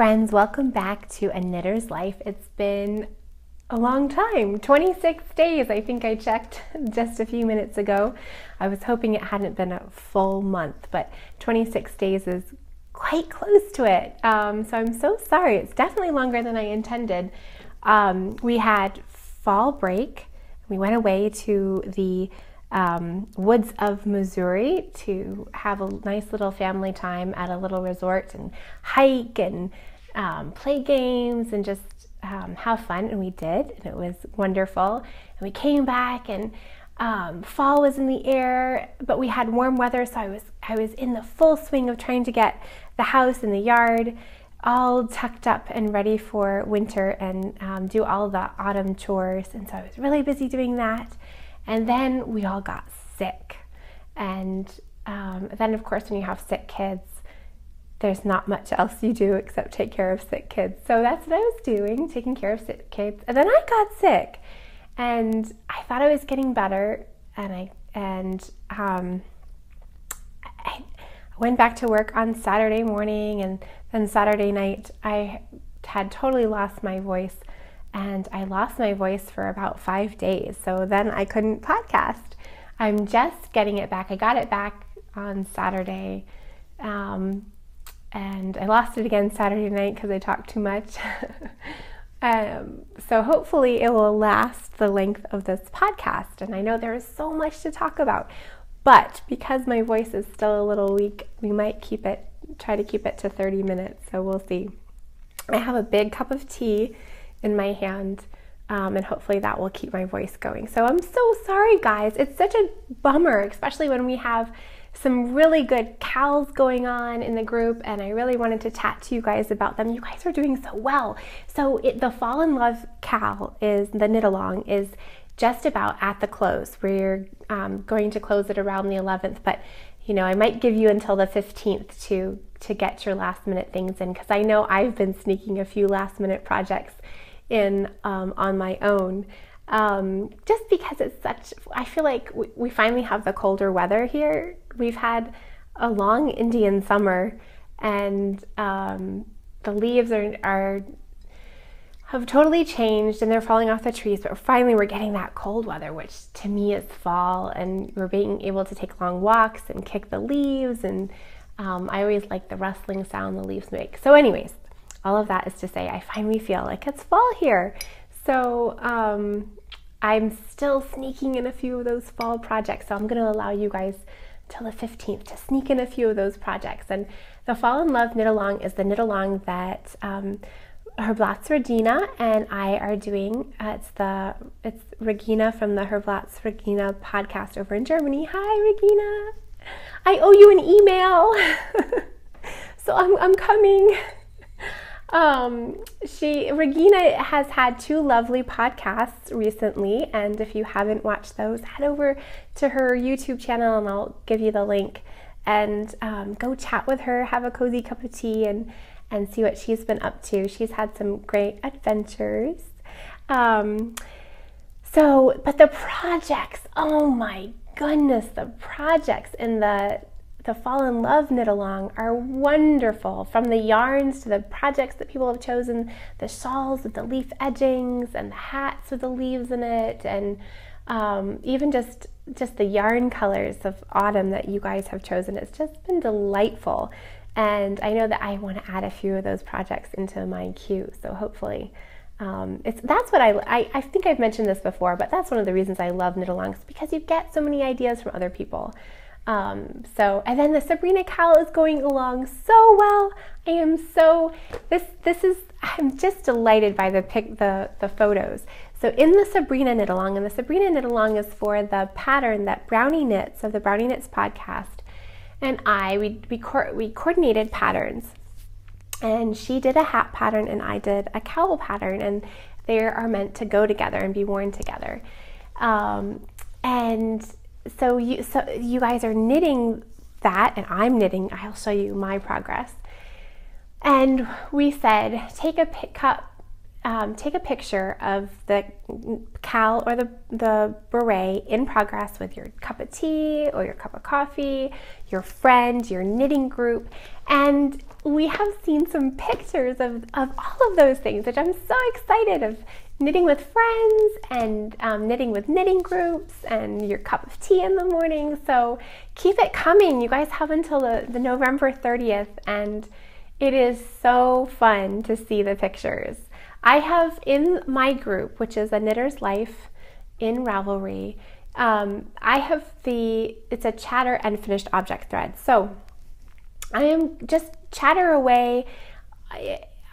friends, welcome back to A Knitter's Life. It's been a long time, 26 days. I think I checked just a few minutes ago. I was hoping it hadn't been a full month, but 26 days is quite close to it. So I'm so sorry. It's definitely longer than I intended. We had fall break. We went away to the woods of Missouri to have a nice little family time at a little resort and hike and play games and just have fun, and we did, and it was wonderful. And we came back and fall was in the air, but we had warm weather, so I was in the full swing of trying to get the house and the yard all tucked up and ready for winter and do all the autumn chores, and so I was really busy doing that. And then we all got sick. And then, of course, when you have sick kids, there's not much else you do except take care of sick kids. So that's what I was doing, taking care of sick kids. And then I got sick. And I thought I was getting better. And I went back to work on Saturday morning. And then Saturday night, I had totally lost my voice. And I lost my voice for about 5 days. So then I couldn't podcast. I'm just getting it back. I got it back on Saturday. And I lost it again Saturday night because I talked too much. So hopefully it will last the length of this podcast. And I know there is so much to talk about. But because my voice is still a little weak, we might try to keep it to 30 minutes. So we'll see. I have a big cup of tea in my hand, and hopefully that will keep my voice going. So I'm so sorry, guys. It's such a bummer, especially when we have some really good cowls going on in the group, and I really wanted to chat to you guys about them. You guys are doing so well. So the Fall in Love cowl the knit along is just about at the close. We're going to close it around the 11th, but you know, I might give you until the 15th to get your last minute things in, because I know I've been sneaking a few last minute projects in on my own, just because I feel like we finally have the colder weather here. We've had a long Indian summer, and the leaves have totally changed and they're falling off the trees, but finally we're getting that cold weather, which to me is fall, and we're being able to take long walks and kick the leaves, and I always like the rustling sound the leaves make. So anyways, all of that is to say I finally feel like it's fall here. So I'm still sneaking in a few of those fall projects, so I'm going to allow you guys till the 15th to sneak in a few of those projects. And the Fall in Love knit along is the knit along that Herblatz Regina and I are doing. It's Regina from the Herblatz Regina podcast over in Germany. Hi, Regina. I owe you an email. So I'm coming. Regina has had 2 lovely podcasts recently, and if you haven't watched those, head over to her YouTube channel and I'll give you the link, and go chat with her, have a cozy cup of tea, and see what she's been up to. She's had some great adventures. But the projects, oh my goodness, the projects in the Fall in Love knit along are wonderful. From the yarns to the projects that people have chosen, the shawls with the leaf edgings and the hats with the leaves in it, and even just the yarn colors of autumn that you guys have chosen. It's just been delightful. And I know that I want to add a few of those projects into my queue. So hopefully, that's what I think I've mentioned this before, but that's one of the reasons I love knit alongs, because you get so many ideas from other people. And then the Sabrina cowl is going along so well. I'm just delighted by the photos. So in the Sabrina knit along, and the Sabrina knit along is for the pattern that Brownie Knits of the Brownie Knits podcast and we coordinated patterns, and she did a hat pattern and I did a cowl pattern, and they are meant to go together and be worn together. And so you guys are knitting that, and I'm knitting. I'll show you my progress. And we said, take a cup take a picture of the cowl or the beret in progress with your cup of tea or your cup of coffee, your friend, your knitting group. And we have seen some pictures of all of those things, which I'm so excited of, knitting with friends and knitting with knitting groups and your cup of tea in the morning. So keep it coming. You guys have until the November 30th, and it is so fun to see the pictures. I have in my group, which is A Knitter's Life in Ravelry, I have it's a chatter and finished object thread. So I am just chatter away.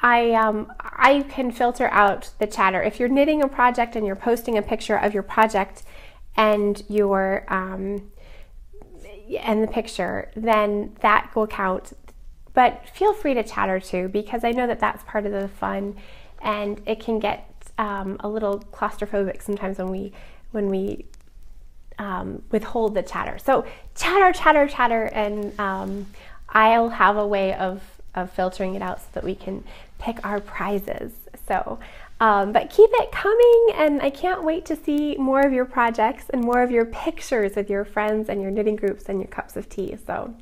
I can filter out the chatter. If you're knitting a project and you're posting a picture of your project and your and the picture, then that will count. But feel free to chatter too, because I know that that's part of the fun. And it can get a little claustrophobic sometimes when we withhold the chatter. So chatter, and I'll have a way of filtering it out so that we can pick our prizes. So, but keep it coming, and I can't wait to see more of your projects and more of your pictures with your friends and your knitting groups and your cups of tea. So,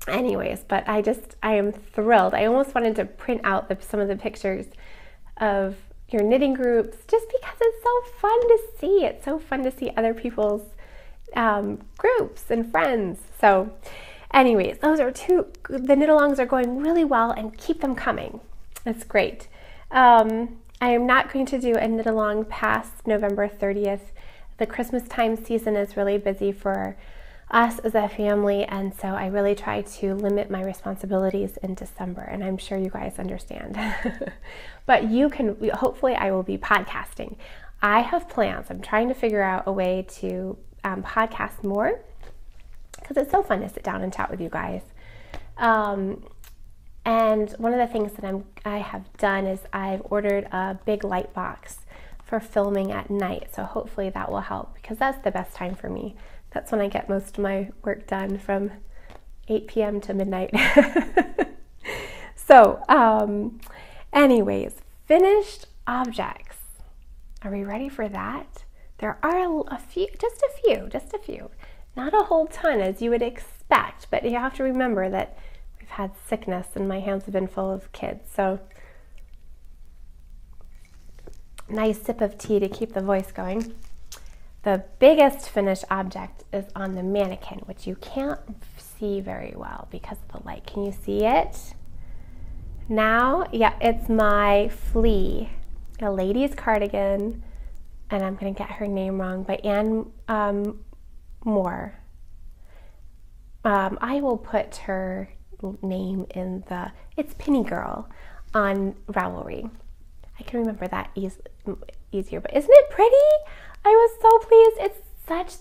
anyways, but I am thrilled. I almost wanted to print out some of the pictures of your knitting groups just because it's so fun to see. It's so fun to see other people's groups and friends. So anyways, those are the knit-alongs are going really well, and keep them coming. That's great. I am not going to do a knit-along past November 30th. The Christmas time season is really busy for us as a family, and so I really try to limit my responsibilities in December, and I'm sure you guys understand. But hopefully I will be podcasting. I have plans. I'm trying to figure out a way to podcast more, because it's so fun to sit down and chat with you guys. And one of the things that I have done is I've ordered a big light box for filming at night, so hopefully that will help, because that's the best time for me. That's when I get most of my work done, from 8 p.m. to midnight. So, anyways, finished objects. Are we ready for that? There are just a few. Not a whole ton, as you would expect, but you have to remember that we've had sickness and my hands have been full of kids. So, nice sip of tea to keep the voice going. The biggest finished object is on the mannequin, which you can't see very well because of the light. Can you see it now? Yeah, it's my Flea, a lady's cardigan, and I'm going to get her name wrong, by Anne Moore. I will put her name in it's Penny Girl on Ravelry. I can remember that easier, but isn't it pretty? I was so pleased. It's such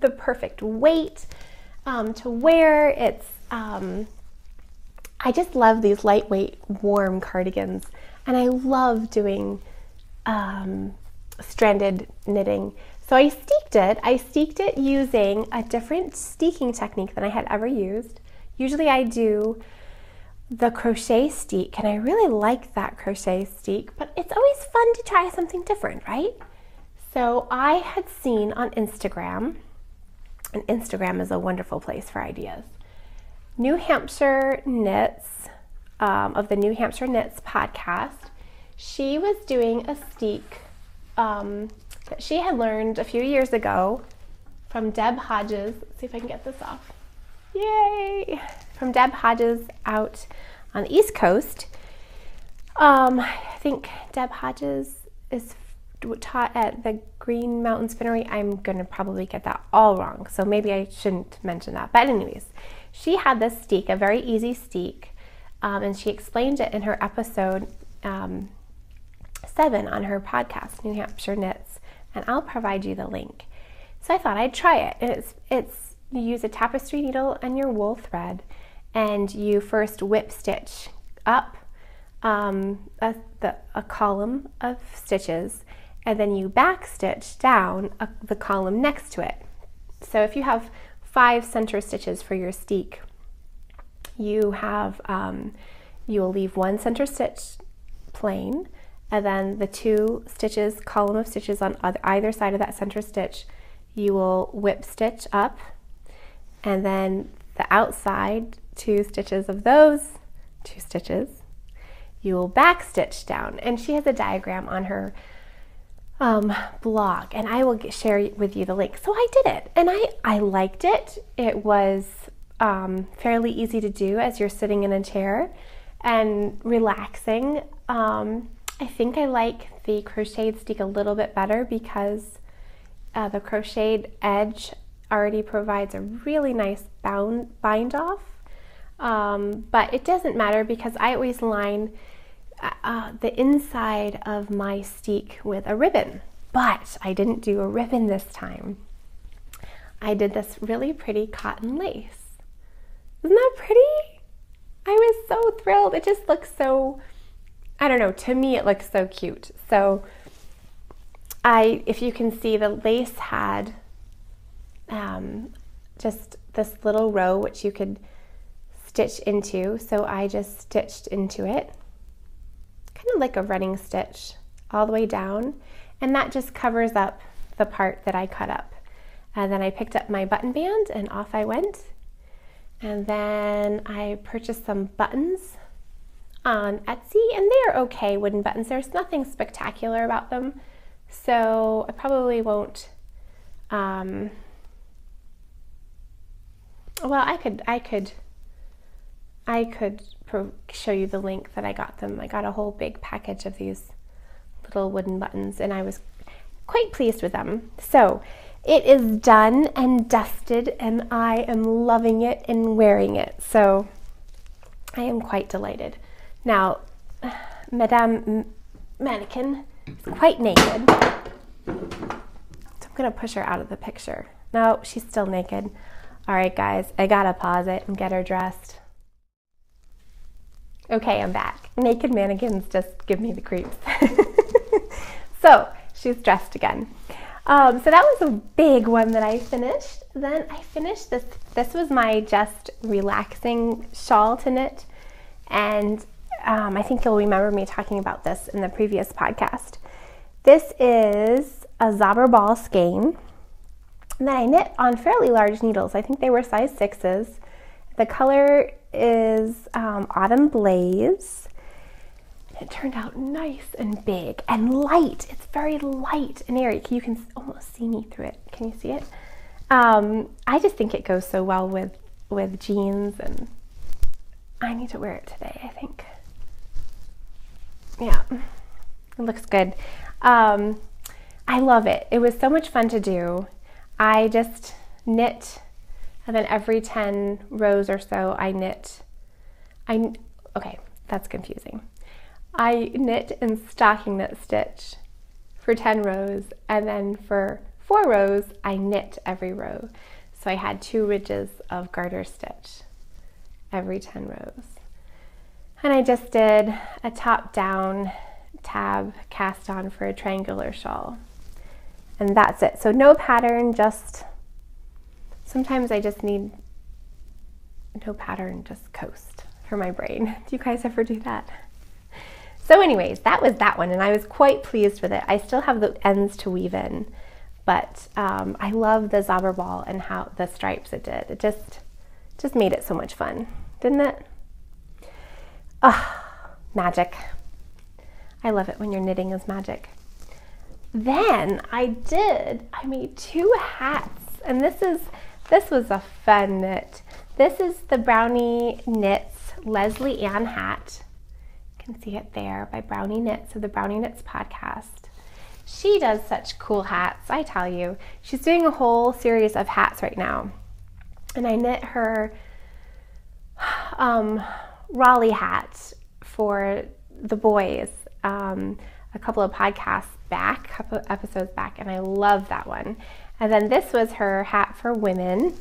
the perfect weight to wear. It's I just love these lightweight, warm cardigans, and I love doing stranded knitting. So I steeked it using a different steeking technique than I had ever used. Usually I do the crochet steek, and I really like that crochet steek, but it's always fun to try something different, right? So I had seen on Instagram, and Instagram is a wonderful place for ideas, New Hampshire Knits, of the New Hampshire Knits podcast. She was doing a steek that she had learned a few years ago from Deb Hodges. Let's see if I can get this off. Yay! From Deb Hodges out on the East Coast. I think Deb Hodges is taught at the Green Mountain Spinnery. I'm gonna probably get that all wrong, so maybe I shouldn't mention that. But anyways, she had this steek, a very easy steek, and she explained it in her episode 7 on her podcast, New Hampshire Knits, and I'll provide you the link. So I thought I'd try it. And it's you use a tapestry needle and your wool thread, and you first whip stitch up a column of stitches, and then you back stitch down the column next to it. So if you have 5 center stitches for your steek, you will leave 1 center stitch plain, and then the 2 stitches, column of stitches on either side of that center stitch, you will whip stitch up, and then the outside 2 stitches of those 2 stitches, you will back stitch down. And she has a diagram on her blog, and I will share with you the link. So I did it, and I liked it. It was fairly easy to do as you're sitting in a chair and relaxing. I think I like the crocheted steek a little bit better because the crocheted edge already provides a really nice bind off, but it doesn't matter because I always line the inside of my steek with a ribbon, but I didn't do a ribbon this time. I did this really pretty cotton lace. Isn't that pretty? I was so thrilled. It just looks so, I don't know, to me it looks so cute. So if you can see, the lace had just this little row which you could stitch into. So I just stitched into it, kind of like a running stitch all the way down. And that just covers up the part that I cut up. And then I picked up my button band and off I went. And then I purchased some buttons on Etsy, and they are okay wooden buttons. There's nothing spectacular about them. So I probably won't, well, I could show you the link that I got them. I got a whole big package of these little wooden buttons, and I was quite pleased with them. So it is done and dusted, and I am loving it and wearing it. So I am quite delighted. Now, Madame Mannequin is quite naked. So I'm gonna push her out of the picture. No, she's still naked. All right, guys, I gotta pause it and get her dressed. Okay, I'm back. Naked mannequins just give me the creeps. So she's dressed again. So that was a big one that I finished. Then I finished this. This was my just relaxing shawl to knit, and I think you'll remember me talking about this in the previous podcast. This is a Zobber Ball skein that I knit on fairly large needles. I think they were size 6s. The color is Autumn Blaze. It turned out nice and big and light. It's very light and airy. You can almost see me through it. Can you see it? I just think it goes so well with jeans, and I need to wear it today, I think. Yeah, it looks good. I love it. It was so much fun to do. I just knit, and then every 10 rows or so I knit. Okay, that's confusing. I knit and stocking knit stitch for 10 rows, and then for 4 rows I knit every row. So I had 2 ridges of garter stitch every 10 rows. And I just did a top down tab cast on for a triangular shawl. And that's it. So no pattern, just sometimes I just need no pattern, just coast for my brain. Do you guys ever do that? So anyways, that was that one, and I was quite pleased with it. I still have the ends to weave in, but I love the Zobber Ball and how the stripes it did. It just made it so much fun, didn't it? Ah, magic. I love it when your knitting is magic. Then I made 2 hats, and this was a fun knit. This is the Brownie Knits Leslie Ann hat. You can see it there by Brownie Knits of the Brownie Knits podcast. She does such cool hats, I tell you. She's doing a whole series of hats right now. And I knit her Raleigh hat for the boys a couple of podcasts back, a couple of episodes back, and I love that one. And then this was her hat for women.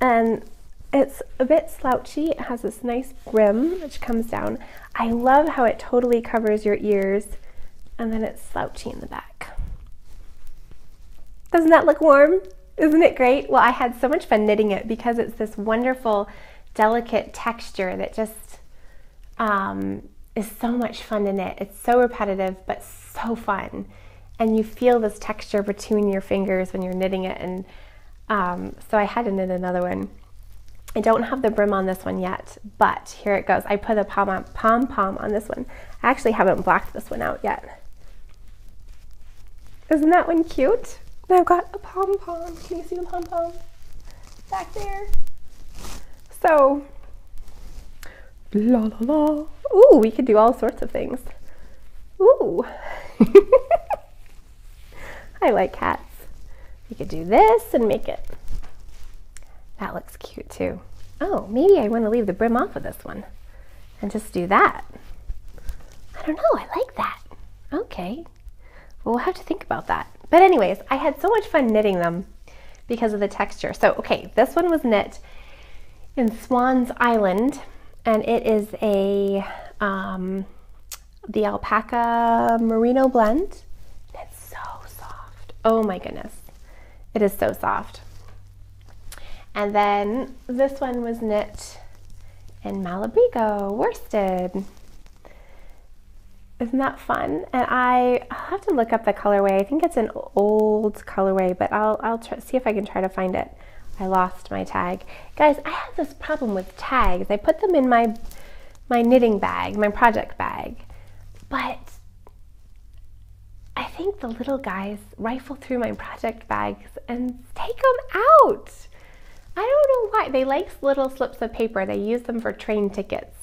And it's a bit slouchy. It has this nice brim which comes down. I love how it totally covers your ears, and then it's slouchy in the back. Doesn't that look warm? Isn't it great? Well, I had so much fun knitting it because it's this wonderful, delicate texture that just is so much fun to knit. It's so repetitive, but so fun. And you feel this texture between your fingers when you're knitting it. And so I had to knit another one. I don't have the brim on this one yet, but here it goes. I put a pom-pom on this one. I actually haven't blacked this one out yet. Isn't that one cute? And I've got a pom-pom. Can you see the pom-pom back there? So, la la la. Ooh, we could do all sorts of things. Ooh. I like cats. We could do this and make it. That looks cute too. Oh, maybe I want to leave the brim off of this one and just do that. I don't know, I like that. Okay, well, we'll have to think about that. But anyways, I had so much fun knitting them because of the texture. So, okay, this one was knit in Swan's Island, and it is a, the alpaca merino blend. It's so soft. Oh my goodness. It is so soft. And then this one was knit in Malabrigo worsted. Isn't that fun? And I'll have to look up the colorway. I think it's an old colorway, but I'll see if I can try to find it. I lost my tag. Guys, I have this problem with tags. I put them in my knitting bag, my project bag, but I think the little guys rifle through my project bags and take them out. I don't know why. They like little slips of paper. They use them for train tickets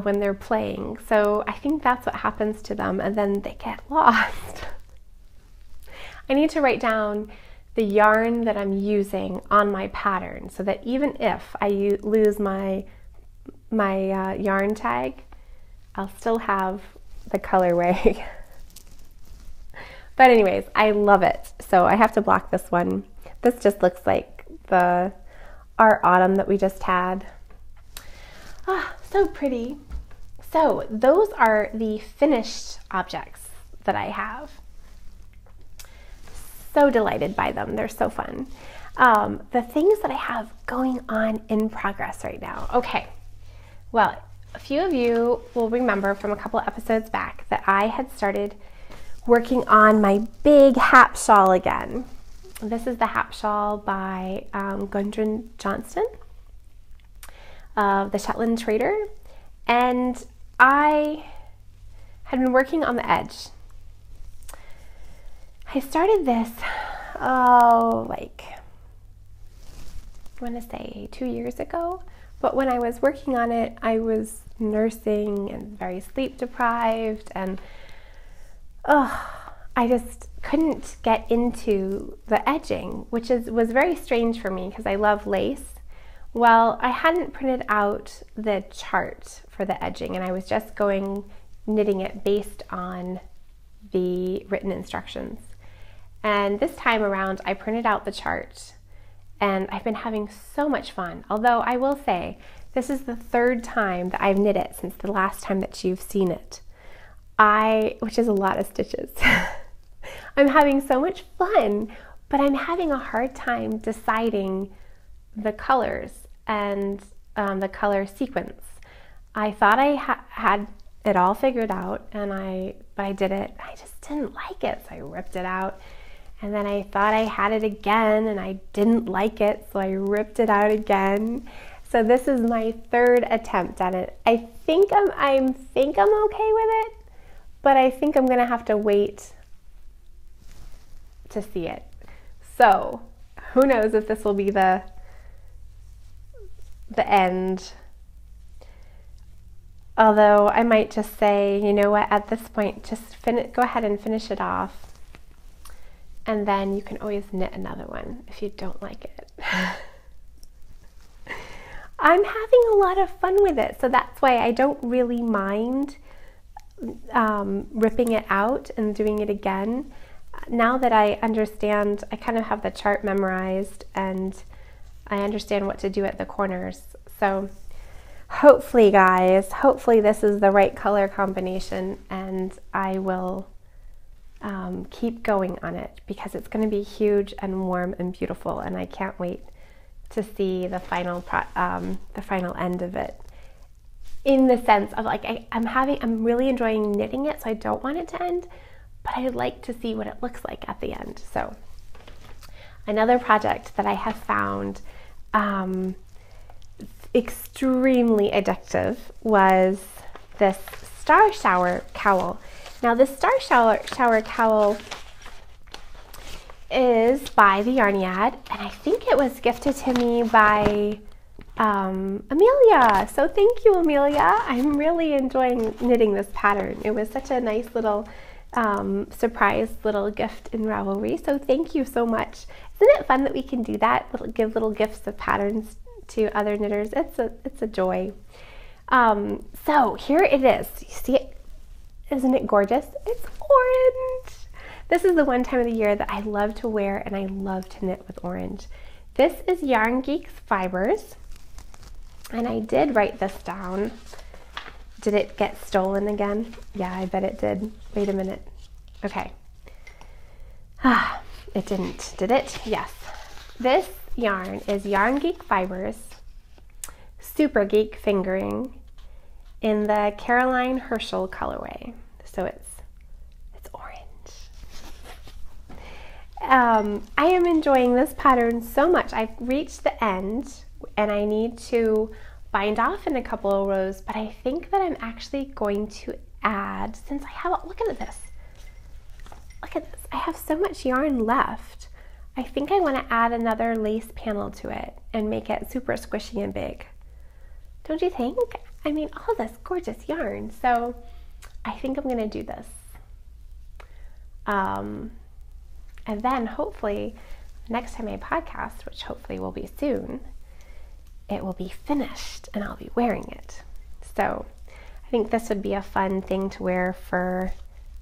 when they're playing. So I think that's what happens to them, and then they get lost. I need to write down the yarn that I'm using on my pattern so that even if I lose my yarn tag, I'll still have the colorway. But anyways, I love it. So I have to block this one. This just looks like our autumn that we just had. Ah, so pretty. So those are the finished objects that I have. So delighted by them. They're so fun. The things that I have going on in progress right now. Okay, well, a few of you will remember from a couple episodes back that I had started working on my big hap shawl again. This is the hap shawl by Gundren Johnston of the Shetland Trader, and I had been working on the edge. I started this, like, I want to say 2 years ago, but when I was working on it, I was nursing and very sleep deprived, and I just couldn't get into the edging, which was very strange for me because I love lace. Well, I hadn't printed out the chart for the edging, and I was just knitting it based on the written instructions. And this time around, I printed out the chart, and I've been having so much fun. Although I will say, this is the third time that I've knit it since the last time that you've seen it. Which is a lot of stitches. I'm having so much fun, but I'm having a hard time deciding the colors and the color sequence. I thought I had it all figured out, but I did it. I just didn't like it, so I ripped it out. And then I thought I had it again, and I didn't like it, so I ripped it out again. So this is my third attempt at it. I think I'm okay with it, but I think I'm gonna have to wait to see it. So who knows if this will be the end. Although I might just say, you know what, at this point, just go ahead and finish it off. And then you can always knit another one if you don't like it. I'm having a lot of fun with it, so that's why I don't really mind ripping it out and doing it again. Now that I understand, I kind of have the chart memorized and I understand what to do at the corners. So hopefully, guys, hopefully this is the right color combination, and I will keep going on it because it's going to be huge and warm and beautiful, and I can't wait to see the final end of it. in the sense of like I'm really enjoying knitting it, so I don't want it to end, but I'd like to see what it looks like at the end. So another project that I have found extremely addictive was this Star Shower Cowl. Now this Star Shower Cowl is by the Yarniad, and I think it was gifted to me by Amelia. So thank you, Amelia. I'm really enjoying knitting this pattern. It was such a nice little surprise little gift in Ravelry. So thank you so much. Isn't it fun that we can do that? Give little gifts of patterns to other knitters. It's a joy. So here it is. You see it? Isn't it gorgeous? It's orange. This is the one time of the year that I love to wear and I love to knit with orange. This is Yarn Geeks Fibers. And I did write this down. Did it get stolen again? Yeah, I bet it did. Wait a minute. Okay. It didn't, did it? Yes. This yarn is Yarn Geek Fibers, Super Geek Fingering in the Caroline Herschel colorway. So it's orange. I am enjoying this pattern so much. I've reached the end and I need to bind off in a couple of rows, but I think that I'm actually going to add, since I have, look at this. Look at this. I have so much yarn left. I think I want to add another lace panel to it and make it super squishy and big. Don't you think? I mean, all this gorgeous yarn. So I think I'm going to do this. And then hopefully next time I podcast, which hopefully will be soon, it will be finished and I'll be wearing it. So I think this would be a fun thing to wear for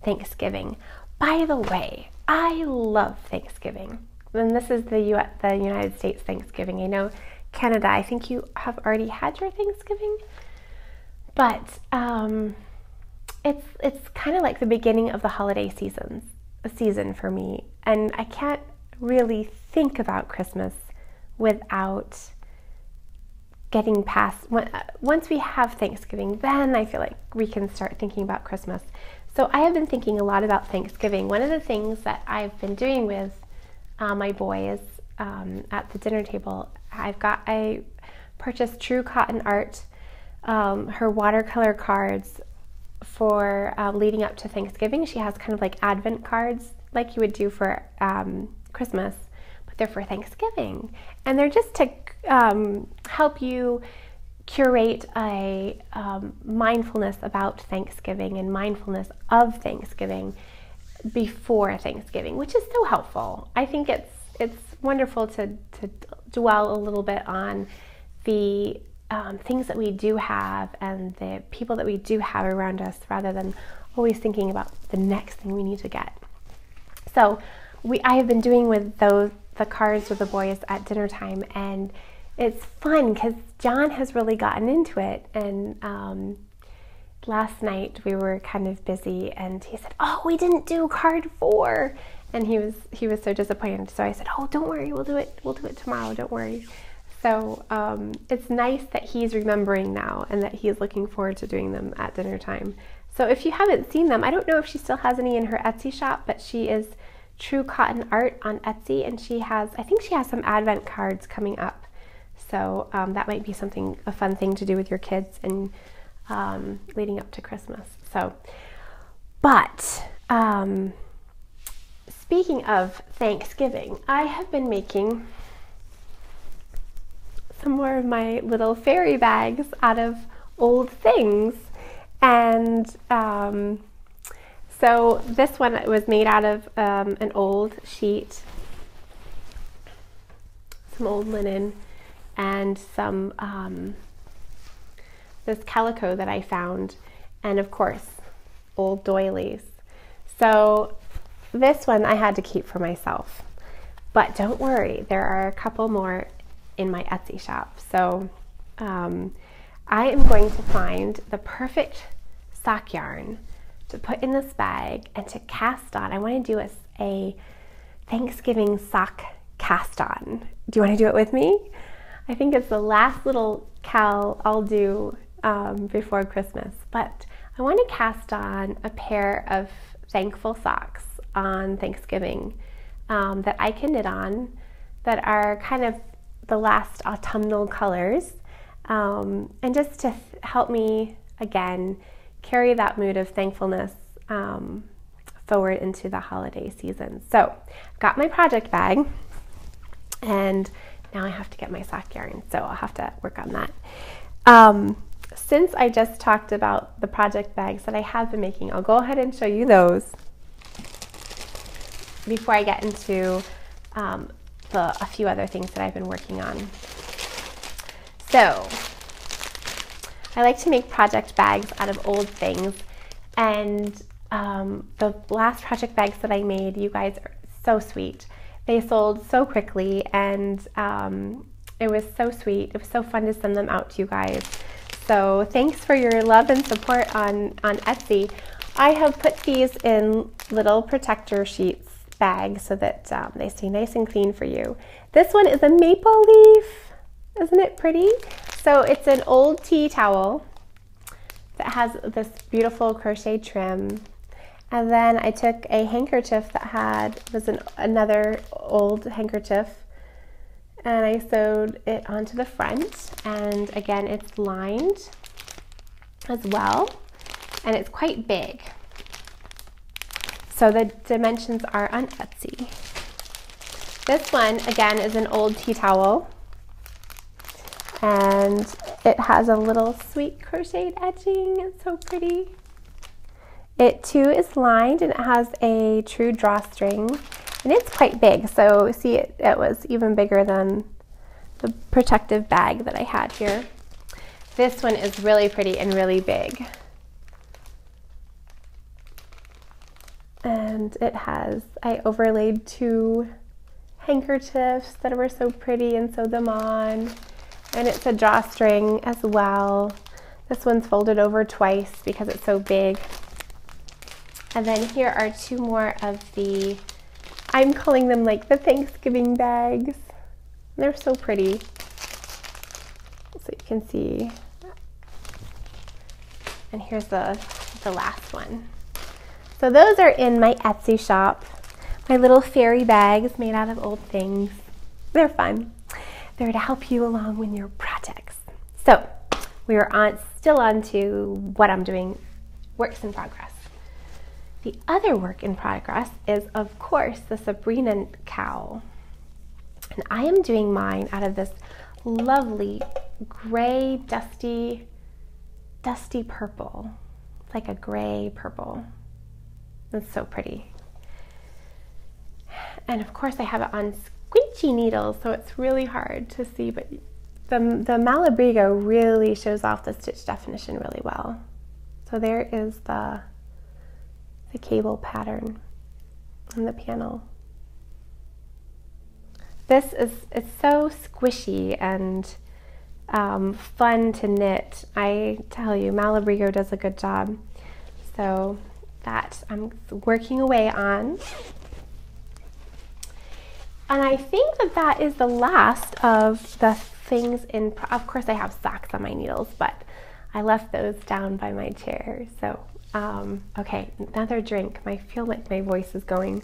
Thanksgiving. By the way, I love Thanksgiving. And this is the United States Thanksgiving. I know Canada, I think you have already had your Thanksgiving, but it's kind of like the beginning of the holiday season for me. And I can't really think about Christmas without getting past, once we have Thanksgiving, then I feel like we can start thinking about Christmas. So I have been thinking a lot about Thanksgiving. One of the things that I've been doing with my boys at the dinner table, I purchased True Cotton Art, her watercolor cards for leading up to Thanksgiving. She has kind of like Advent cards like you would do for Christmas, but they're for Thanksgiving. And they're just to help you curate a mindfulness about Thanksgiving and mindfulness of Thanksgiving before Thanksgiving, which is so helpful. I think it's wonderful to dwell a little bit on the things that we do have and the people that we do have around us, rather than always thinking about the next thing we need to get. So I have been doing with the cards with the boys at dinner time, and it's fun because John has really gotten into it. And last night we were kind of busy, and he said, "Oh, we didn't do card 4," and he was so disappointed. So I said, "Oh, don't worry, we'll do it tomorrow. Don't worry." So it's nice that he's remembering now and that he's looking forward to doing them at dinner time. So if you haven't seen them, I don't know if she still has any in her Etsy shop, but she is True Cotton Art on Etsy, and I think she has some Advent cards coming up. So that might be a fun thing to do with your kids and leading up to Christmas. So, but speaking of Thanksgiving, I have been making some more of my little fairy bags out of old things. And so this one was made out of an old sheet, some old linen, and some this calico that I found, and of course old doilies. So this one I had to keep for myself, but don't worry, there are a couple more in my Etsy shop. So I am going to find the perfect sock yarn to put in this bag and to cast on. I want to do a Thanksgiving sock cast on. Do you want to do it with me? I think it's the last little cowl I'll do before Christmas, but I want to cast on a pair of thankful socks on Thanksgiving that I can knit on, that are kind of the last autumnal colors, and just to help me again carry that mood of thankfulness forward into the holiday season. So I've got my project bag, and now I have to get my sock yarn, so I'll have to work on that. Since I just talked about the project bags that I have been making, I'll go ahead and show you those before I get into a few other things that I've been working on. So I like to make project bags out of old things, and the last project bags that I made, you guys are so sweet. They sold so quickly, and it was so sweet. It was so fun to send them out to you guys. So thanks for your love and support on Etsy. I have put these in little protector sheets bags so that they stay nice and clean for you. This one is a maple leaf. Isn't it pretty? So it's an old tea towel that has this beautiful crochet trim. And then I took a handkerchief that was another old handkerchief, and I sewed it onto the front, and again it's lined as well, and it's quite big. So the dimensions are on Etsy. This one again is an old tea towel, and it has a little sweet crocheted edging. It's so pretty. It too is lined, and it has a true drawstring, and it's quite big. So see, it was even bigger than the protective bag that I had here. This one is really pretty and really big. And I overlaid 2 handkerchiefs that were so pretty and sewed them on. And it's a drawstring as well. This one's folded over twice because it's so big. And then here are 2 more of I'm calling them like the Thanksgiving bags. They're so pretty. So you can see. And here's the last one. So those are in my Etsy shop. My little fairy bags made out of old things. They're fun. They're to help you along with your projects. So we are still on to what I'm doing, works in progress. The other work in progress is, of course, the Sabrina cowl. And I am doing mine out of this lovely gray, dusty purple. It's like a gray purple. It's so pretty. And of course I have it on squinchy needles, so it's really hard to see, but the Malabrigo really shows off the stitch definition really well. So there is the cable pattern on the panel. It's so squishy and fun to knit. I tell you, Malabrigo does a good job. So that I'm working away on. And I think that is the last of the things of course I have socks on my needles, but I left those down by my chair. So, okay, another drink. I feel like my voice is going.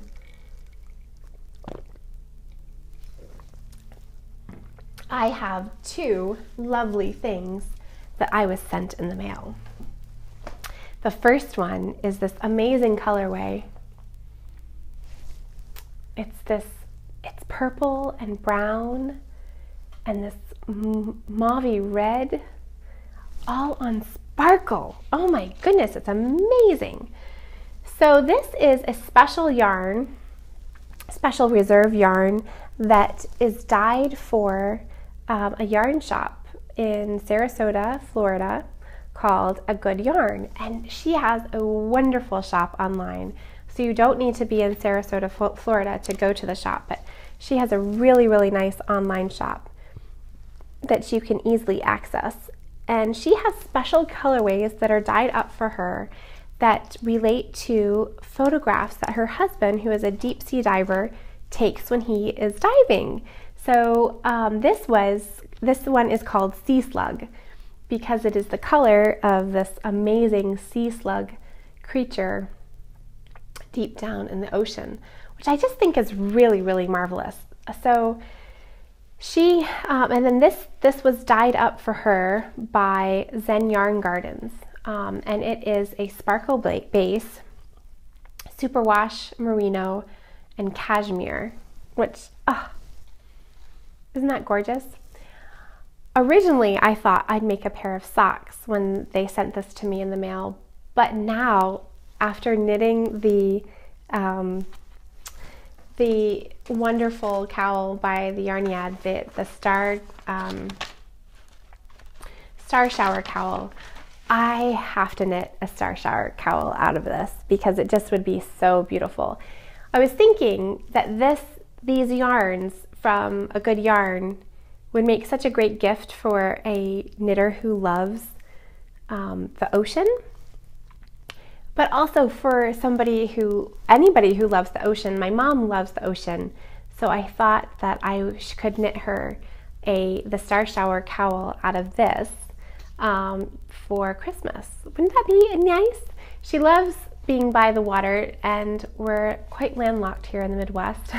I have 2 lovely things that I was sent in the mail. The first one is this amazing colorway. It's purple and brown and this mauvey red, all on sparkle. Oh my goodness, it's amazing. So this is a special yarn, special reserve yarn that is dyed for a yarn shop in Sarasota, Florida, called A Good Yarn, and she has a wonderful shop online. So you don't need to be in Sarasota, Florida to go to the shop, but she has a really, really nice online shop that you can easily access. And she has special colorways that are dyed up for her that relate to photographs that her husband, who is a deep sea diver, takes when he is diving. So this one is called Sea Slug, because it is the color of this amazing sea slug creature deep down in the ocean, which I just think is really, really marvelous. So she, and then this was dyed up for her by Zen Yarn Gardens, and it is a sparkle base, superwash merino, and cashmere, which, isn't that gorgeous? Originally, I thought I'd make a pair of socks when they sent this to me in the mail, but now, after knitting the wonderful cowl by the Yarnyad, the Star Shower cowl, I have to knit a Star Shower cowl out of this because it just would be so beautiful. I was thinking that these yarns from A Good Yarn would make such a great gift for a knitter who loves the ocean, but also for anybody who loves the ocean. My mom loves the ocean, so I thought that I could knit her the Star Shower cowl out of this for Christmas. Wouldn't that be nice? She loves being by the water, and we're quite landlocked here in the Midwest.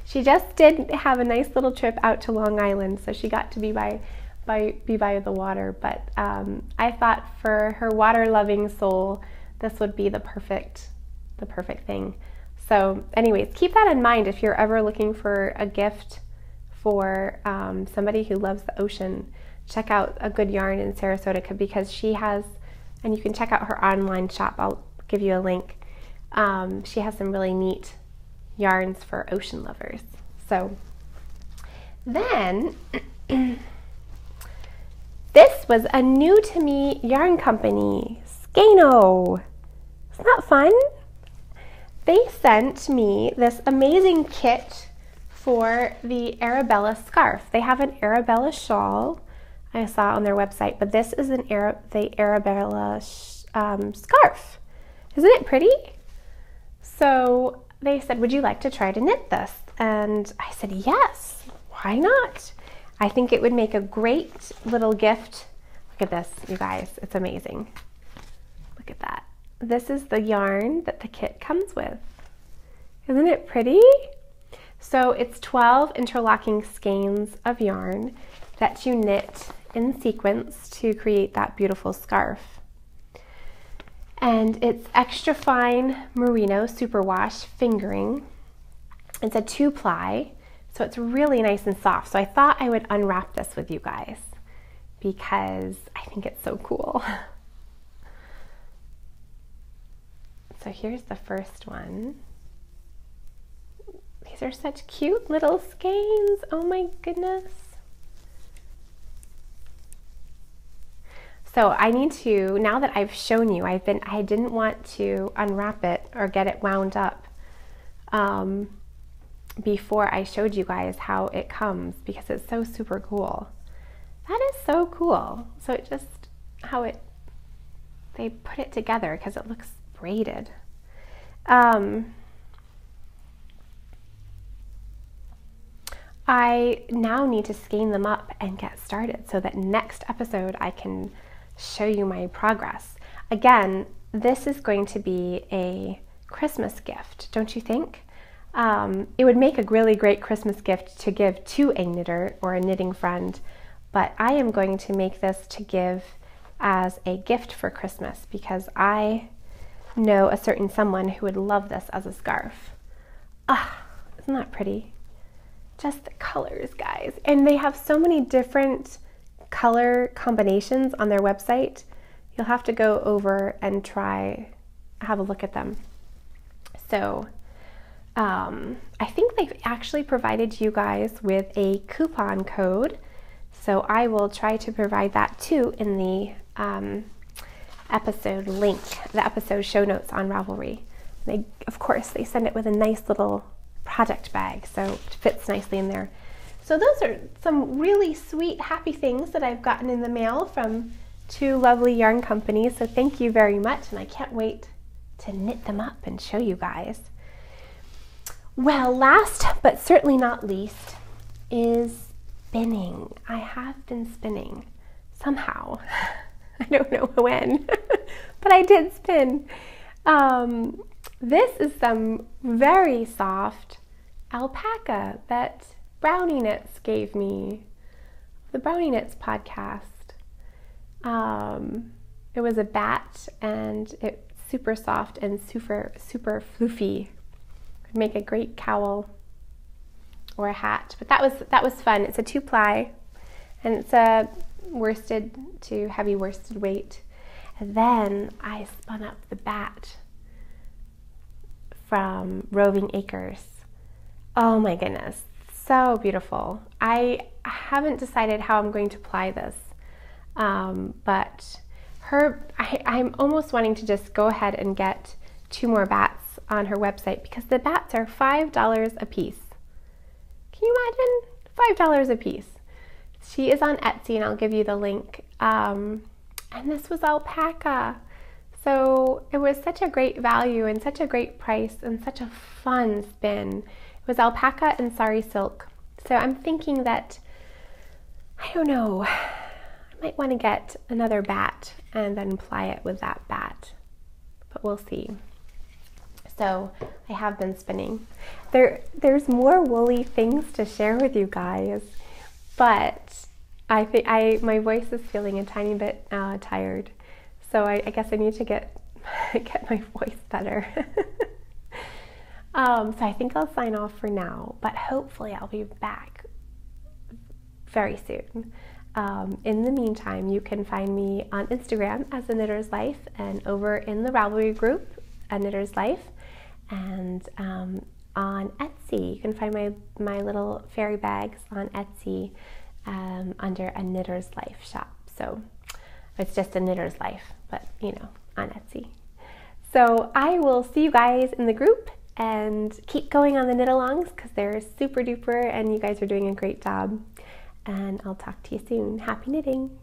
She just did have a nice little trip out to Long Island, so she got to be by the water. But I thought for her water-loving soul, this would be the perfect thing. So, anyways, keep that in mind if you're ever looking for a gift for somebody who loves the ocean. Check out A Good Yarn in Sarasota, because she has, and you can check out her online shop. I'll give you a link. She has some really neat yarns for ocean lovers. So then this was a new to me yarn company, Skein. Isn't that fun? They sent me this amazing kit for the Arabella scarf. They have an Arabella shawl I saw on their website, but this is the Arabella scarf. Isn't it pretty? So they said, would you like to try to knit this? And I said, yes, why not? I think it would make a great little gift. Look at this, you guys, it's amazing. Look at that. This is the yarn that the kit comes with. Isn't it pretty? So it's 12 interlocking skeins of yarn that you knit in sequence to create that beautiful scarf. And it's extra fine merino superwash fingering. It's a 2-ply, so it's really nice and soft. So I thought I would unwrap this with you guys because I think it's so cool. So here's the first one. These are such cute little skeins. Oh my goodness. So I need to, now that I've shown you, I didn't want to unwrap it or get it wound up before I showed you guys how it comes, because it's so super cool. That is so cool. So it just, they put it together because it looks braided. I now need to skein them up and get started so that next episode I can show you my progress. Again, this is going to be a Christmas gift, don't you think? It would make a really great Christmas gift to give to a knitter or a knitting friend, but I am going to make this to give as a gift for Christmas because I know a certain someone who would love this as a scarf. Ah, isn't that pretty? Just the colors, guys. And they have so many different color combinations on their website. You'll have to go over and have a look at them. So I think they've actually provided you guys with a coupon code. So I will try to provide that too in the episode link, the episode show notes on Ravelry. Of course, they send it with a nice little project bag, so it fits nicely in there. So those are some really sweet, happy things that I've gotten in the mail from 2 lovely yarn companies. So thank you very much, and I can't wait to knit them up and show you guys. Well, last but certainly not least is spinning. I have been spinning. somehow. I don't know when, but I did spin. This is some very soft alpaca that Brownie Knits gave me, the Brownie Knits podcast. It was a bat, and it's super soft and super floofy. Could make a great cowl or a hat, but that was fun. It's a 2-ply, and it's a worsted to heavy worsted weight. And then I spun up the bat from Roving Acres. Oh my goodness, so beautiful. I haven't decided how I'm going to ply this, but I'm almost wanting to just go ahead and get 2 more bats on her website, because the bats are $5 a piece. Can you imagine? $5 a piece. She is on Etsy, and I'll give you the link. And this was alpaca. So it was such a great value and such a great price and such a fun spin. It was alpaca and sari silk. So I'm thinking that, I don't know, I might want to get another bat and then ply it with that bat, but we'll see. So I have been spinning. There's more woolly things to share with you guys, but I think my voice is feeling a tiny bit tired, so I guess I need to get my voice better. So I think I'll sign off for now, but hopefully I'll be back very soon. In the meantime, you can find me on Instagram as A Knitter's Life, and over in the Ravelry group, A Knitter's Life, and on Etsy. You can find my little fairy bags on Etsy under A Knitter's Life shop. So it's just A Knitter's Life, but you know, on Etsy. So I will see you guys in the group, and keep going on the knit-alongs, because they're super duper and you guys are doing a great job. And I'll talk to you soon. Happy knitting!